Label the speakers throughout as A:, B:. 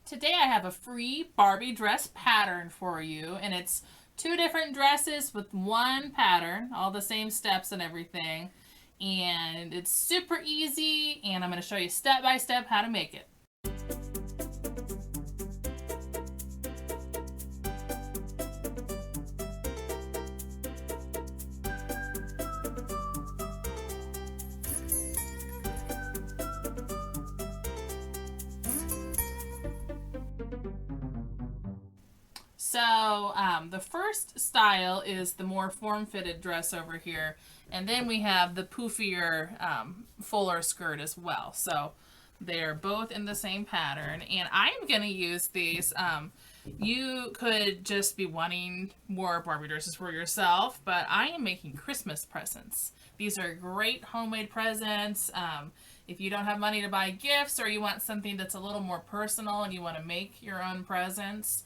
A: Today I have a free Barbie dress pattern for you, and it's two different dresses with one pattern, all the same steps and everything, and it's super easy, and I'm going to show you step by step how to make it. So the first style is the more form-fitted dress over here, and then we have the poofier fuller skirt as well. So they're both in the same pattern, and I'm going to use these. You could just be wanting more Barbie dresses for yourself, but I am making Christmas presents. These are great homemade presents. If you don't have money to buy gifts, or you want something that's a little more personal and you want to make your own presents,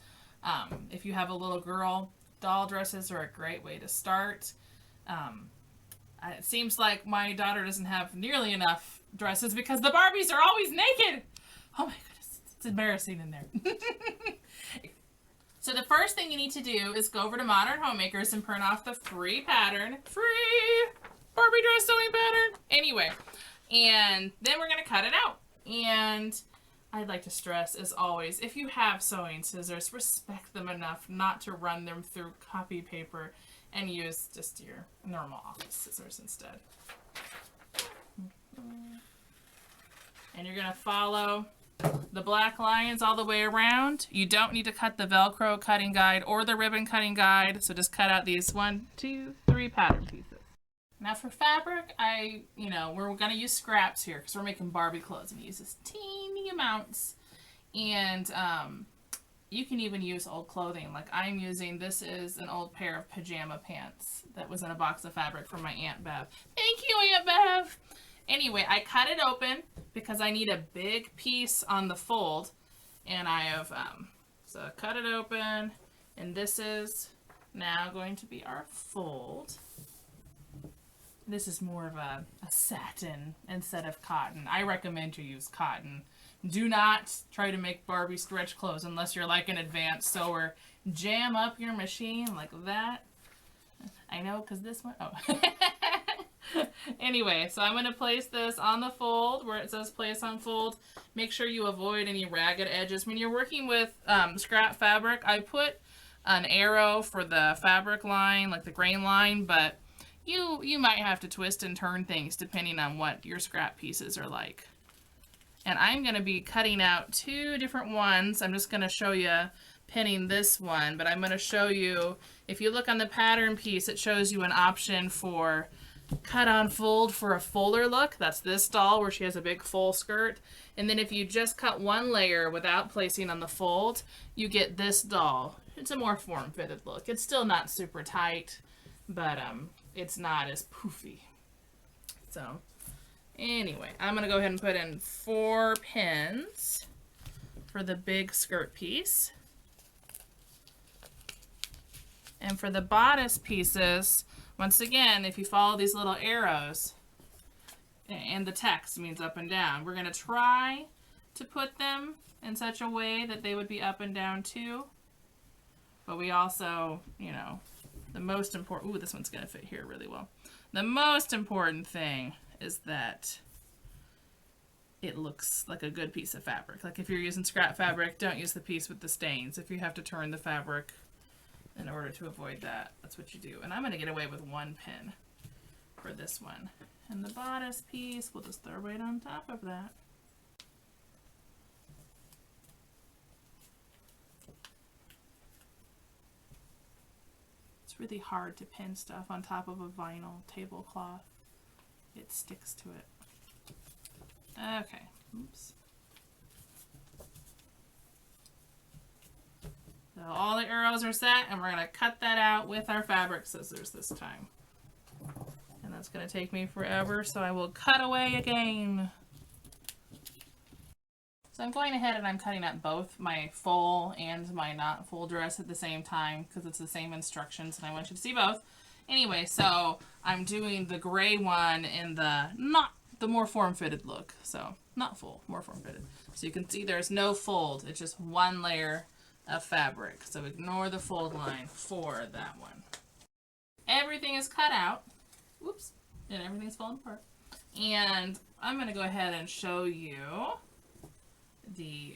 A: if you have a little girl, doll dresses are a great way to start. It seems like my daughter doesn't have nearly enough dresses because the Barbies are always naked. Oh my goodness, it's embarrassing in there. So the first thing you need to do is go over to Modern Homemakers and print off the free pattern. Free Barbie dress sewing pattern. Anyway, and then we're going to cut it out. And I'd like to stress, as always, if you have sewing scissors, respect them enough not to run them through copy paper and use just your normal office scissors instead. And you're going to follow the black lines all the way around. You don't need to cut the Velcro cutting guide or the ribbon cutting guide, so just cut out these 1, 2, 3 pattern pieces. Now for fabric, we're going to use scraps here because we're making Barbie clothes, and we use this teeny amounts. And you can even use old clothing. Like I'm using, this is an old pair of pajama pants that was in a box of fabric from my Aunt Bev. Thank you, Aunt Bev! Anyway, I cut it open because I need a big piece on the fold. And I have, so cut it open, and this is now going to be our fold. This is more of a satin instead of cotton. I recommend you use cotton. Do not try to make Barbie stretch clothes unless you're like an advanced sewer. Jam up your machine like that. I know, because this one, oh. Anyway, so I'm going to place this on the fold where it says place on fold. Make sure you avoid any ragged edges. When you're working with scrap fabric, I put an arrow for the fabric line, like the grain line, but you might have to twist and turn things depending on what your scrap pieces are like. And I'm going to be cutting out 2 different ones. I'm just going to show you pinning this one, but I'm going to show you, if you look on the pattern piece, it shows you an option for cut on fold for a fuller look. That's this doll where she has a big full skirt. And then if you just cut one layer without placing on the fold, you get this doll. It's a more form-fitted look. It's still not super tight, but it's not as poofy. So anyway, I'm going to go ahead and put in 4 pins for the big skirt piece. And for the bodice pieces, once again, if you follow these little arrows, and the text means up and down, we're going to try to put them in such a way that they would be up and down too. But we also, the most important, ooh, this one's going to fit here really well. The most important thing is that it looks like a good piece of fabric. Like if you're using scrap fabric, don't use the piece with the stains. If you have to turn the fabric in order to avoid that, that's what you do. And I'm going to get away with 1 pin for this one. And the bodice piece, we'll just throw right on top of that. It's really hard to pin stuff on top of a vinyl tablecloth. It sticks to it. Okay, oops. So all the arrows are set, and we're going to cut that out with our fabric scissors this time. And that's going to take me forever, so I will cut away again. So I'm going ahead and I'm cutting up both my full and my not full dress at the same time because it's the same instructions and I want you to see both. Anyway, so I'm doing the gray one in the not the more form-fitted look. So not full, more form-fitted. So you can see there's no fold. It's just one layer of fabric. So ignore the fold line for that one. Everything is cut out. Whoops. And everything's falling apart. And I'm going to go ahead and show you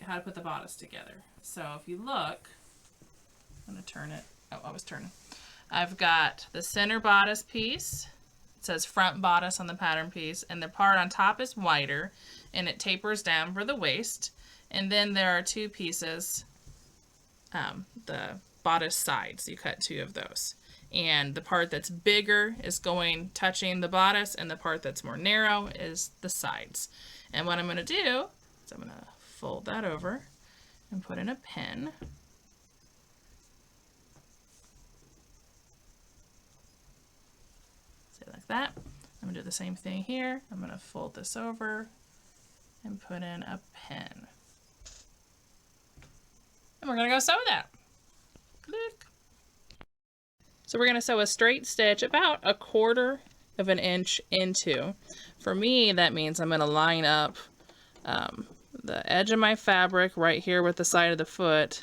A: how to put the bodice together. So if you look, I'm going to turn it. Oh, I was turning. I've got the center bodice piece. It says front bodice on the pattern piece, and the part on top is wider, and it tapers down for the waist. And then there are two pieces, the bodice sides. You cut two of those. And the part that's bigger is touching the bodice, and the part that's more narrow is the sides. And what I'm going to do is I'm going to fold that over and put in a pin. Like that. I'm going to do the same thing here. I'm going to fold this over and put in a pin. And we're going to go sew that. Click. So we're going to sew a straight stitch about 1/4 of an inch into. For me, that means I'm going to line up the edge of my fabric right here with the side of the foot.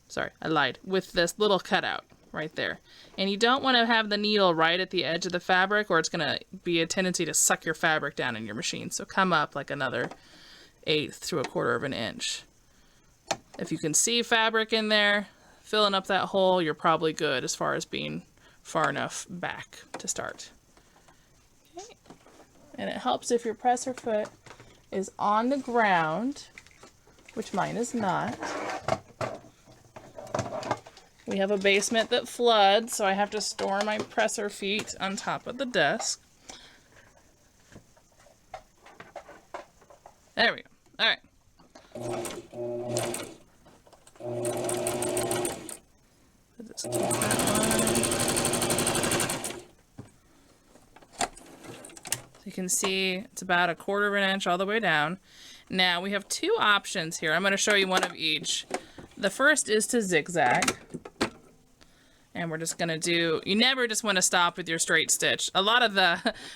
A: Sorry, I lied. With this little cutout right there. And you don't want to have the needle right at the edge of the fabric, or it's going to be a tendency to suck your fabric down in your machine. So come up like another 1/8 to 1/4 of an inch. If you can see fabric in there, filling up that hole, you're probably good as far as being far enough back to start. Okay. And it helps if your presser foot is on the ground, which mine is not. We have a basement that floods, so I have to store my presser feet on top of the desk. There we go. All right. Just keep that line. So you can see it's about 1/4 of an inch all the way down. Now we have two options here. I'm going to show you one of each. The first is to zigzag. And we're just gonna you never just want to stop with your straight stitch. A lot of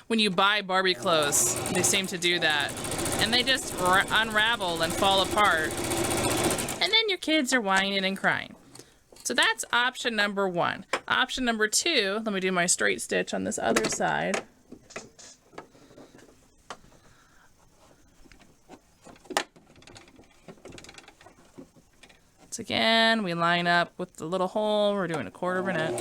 A: when you buy Barbie clothes, they seem to do that. And they just unravel and fall apart. And then your kids are whining and crying. So that's option number 1. Option number 2, let me do my straight stitch on this other side. Again, we line up with the little hole. We're doing 1/4 of an inch.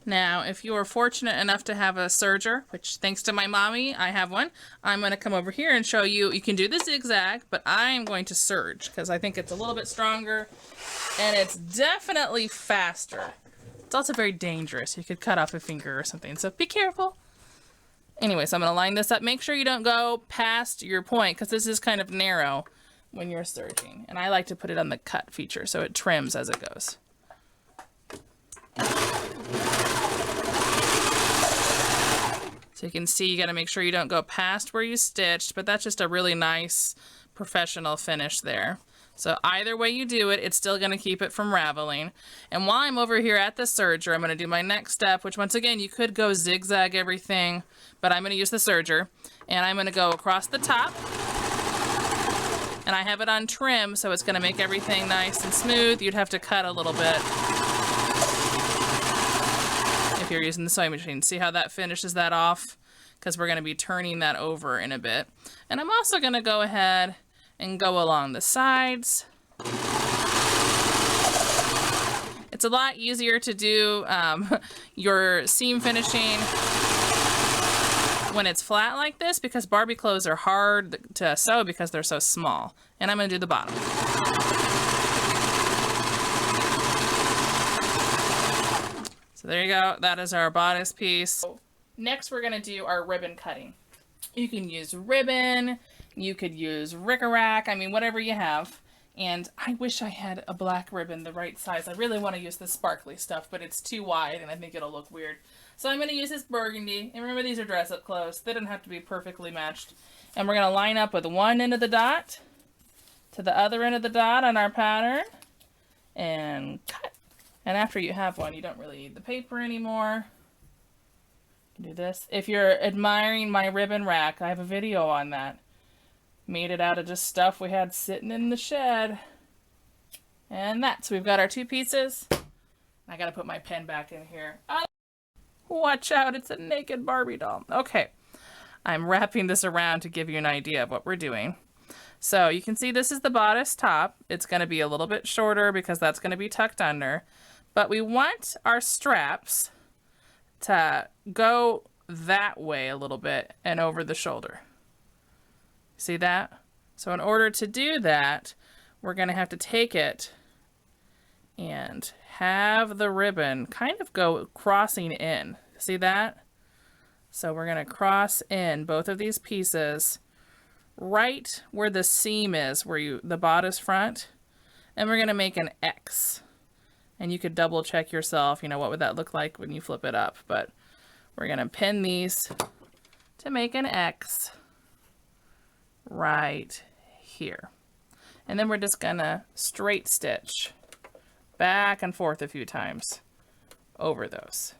A: Now, if you are fortunate enough to have a serger, which thanks to my mommy, I have one, I'm going to come over here and show you. You can do the zigzag, but I'm going to serge because I think it's a little bit stronger and it's definitely faster. It's also very dangerous. You could cut off a finger or something, so be careful. Anyway, so I'm going to line this up. Make sure you don't go past your point because this is kind of narrow when you're serging. And I like to put it on the cut feature so it trims as it goes. So you can see you got to make sure you don't go past where you stitched, but that's just a really nice professional finish there. So either way you do it, it's still going to keep it from raveling. And while I'm over here at the serger, I'm going to do my next step, which once again, you could go zigzag everything, but I'm going to use the serger. And I'm going to go across the top. And I have it on trim, so it's going to make everything nice and smooth. You'd have to cut a little bit if you're using the sewing machine. See how that finishes that off? Because we're going to be turning that over in a bit. And I'm also going to go ahead and go along the sides. It's a lot easier to do your seam finishing when it's flat like this because Barbie clothes are hard to sew because they're so small. And I'm going to do the bottom. So there you go. That is our bodice piece. Next, we're going to do our ribbon cutting. You can use ribbon. You could use rickrack, I mean, whatever you have. And I wish I had a black ribbon the right size. I really want to use the sparkly stuff, but it's too wide and I think it'll look weird. So I'm going to use this burgundy. And remember, these are dress-up clothes. They don't have to be perfectly matched. And we're going to line up with one end of the dot to the other end of the dot on our pattern. and cut. And after you have one, you don't really need the paper anymore. You can do this. If you're admiring my ribbon rack, I have a video on that. Made it out of just stuff we had sitting in the shed. And so we've got our 2 pieces. I gotta put my pen back in here. Oh, watch out, it's a naked Barbie doll. Okay, I'm wrapping this around to give you an idea of what we're doing. So you can see this is the bodice top. It's gonna be a little bit shorter because that's gonna be tucked under. But we want our straps to go that way a little bit and over the shoulder. See that? So in order to do that, we're going to have to take it and have the ribbon kind of go crossing in. See that? So we're going to cross in both of these pieces right where the seam is, where the bodice front, and we're going to make an X. And you could double check yourself, what would that look like when you flip it up. But we're going to pin these to make an X right here. And then we're just going to straight stitch back and forth a few times over those.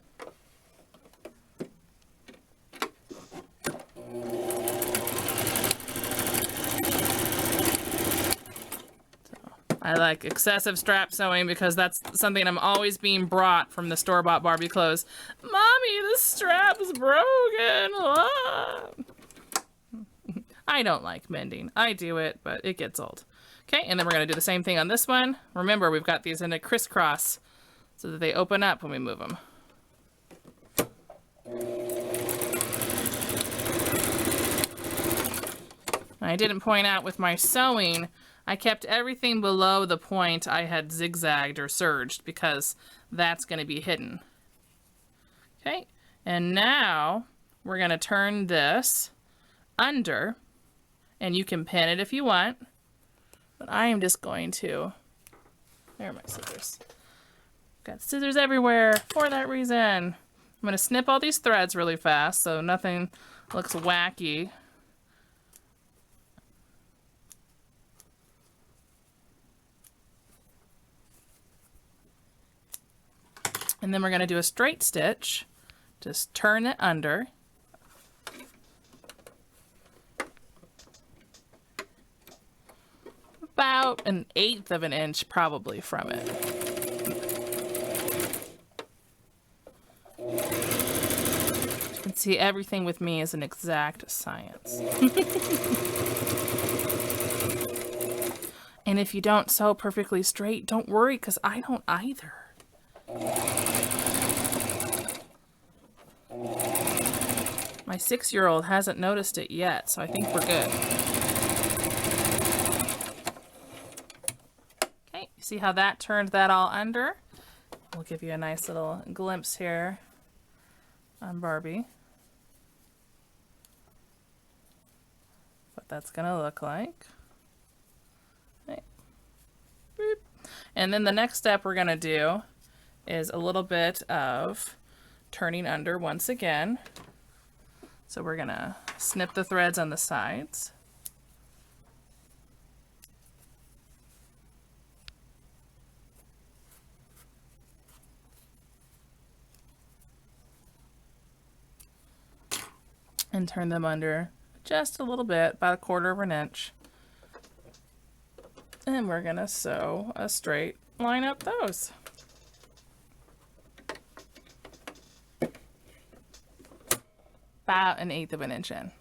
A: I like excessive strap sewing because that's something I'm always being brought from the store-bought Barbie clothes. Mommy, the strap's broken. Ah. I don't like mending. I do it, but it gets old. Okay, and then we're going to do the same thing on this one. Remember, we've got these in a crisscross so that they open up when we move them. I didn't point out with my sewing, I kept everything below the point I had zigzagged or serged because that's going to be hidden. Okay, and now we're going to turn this under, and you can pin it if you want, but I am just going to, there are my scissors. Got scissors everywhere for that reason. I'm going to snip all these threads really fast so nothing looks wacky. And then we're going to do a straight stitch. Just turn it under. About 1/8 of an inch probably from it. You can see everything with me is an exact science. And if you don't sew perfectly straight, don't worry, because I don't either. My 6-year-old hasn't noticed it yet, so I think we're good. Okay, see how that turned that all under? We'll give you a nice little glimpse here on Barbie. What that's gonna look like. Okay. Boop. And then the next step we're gonna do is a little bit of turning under once again. So we're gonna snip the threads on the sides. And turn them under just a little bit, about 1/4 of an inch. And we're gonna sew a straight line up those. About 1/8 of an inch in.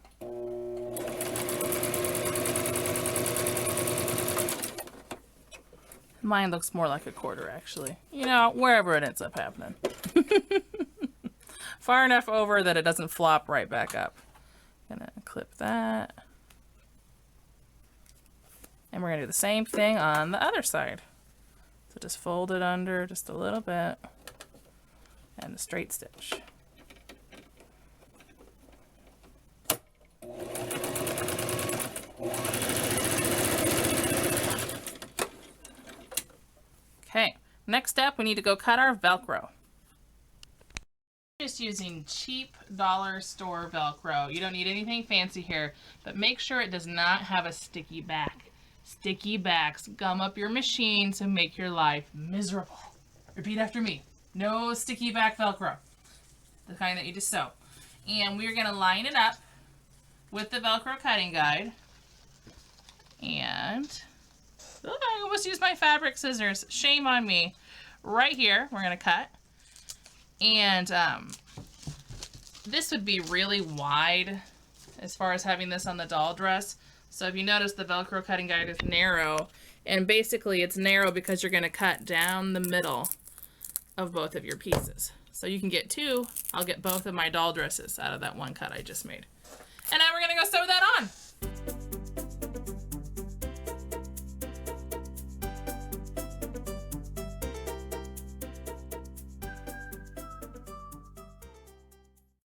A: Mine looks more like 1/4 actually. Wherever it ends up happening. Far enough over that it doesn't flop right back up. Gonna clip that. And we're gonna do the same thing on the other side. So just fold it under just a little bit and a straight stitch. Okay, next step, we need to go cut our Velcro. Just using cheap dollar store Velcro. You don't need anything fancy here, but make sure it does not have a sticky back. Sticky backs gum up your machine to make your life miserable. Repeat after me. No sticky back Velcro. The kind that you just sew. And we're going to line it up with the Velcro cutting guide. And I almost used my fabric scissors. Shame on me. Right here, we're going to cut. And this would be really wide as far as having this on the doll dress. So if you notice, the Velcro cutting guide is narrow. And basically it's narrow because you're going to cut down the middle of both of your pieces. So you can get two. I'll get both of my doll dresses out of that one cut I just made. And now we're going to go sew that on.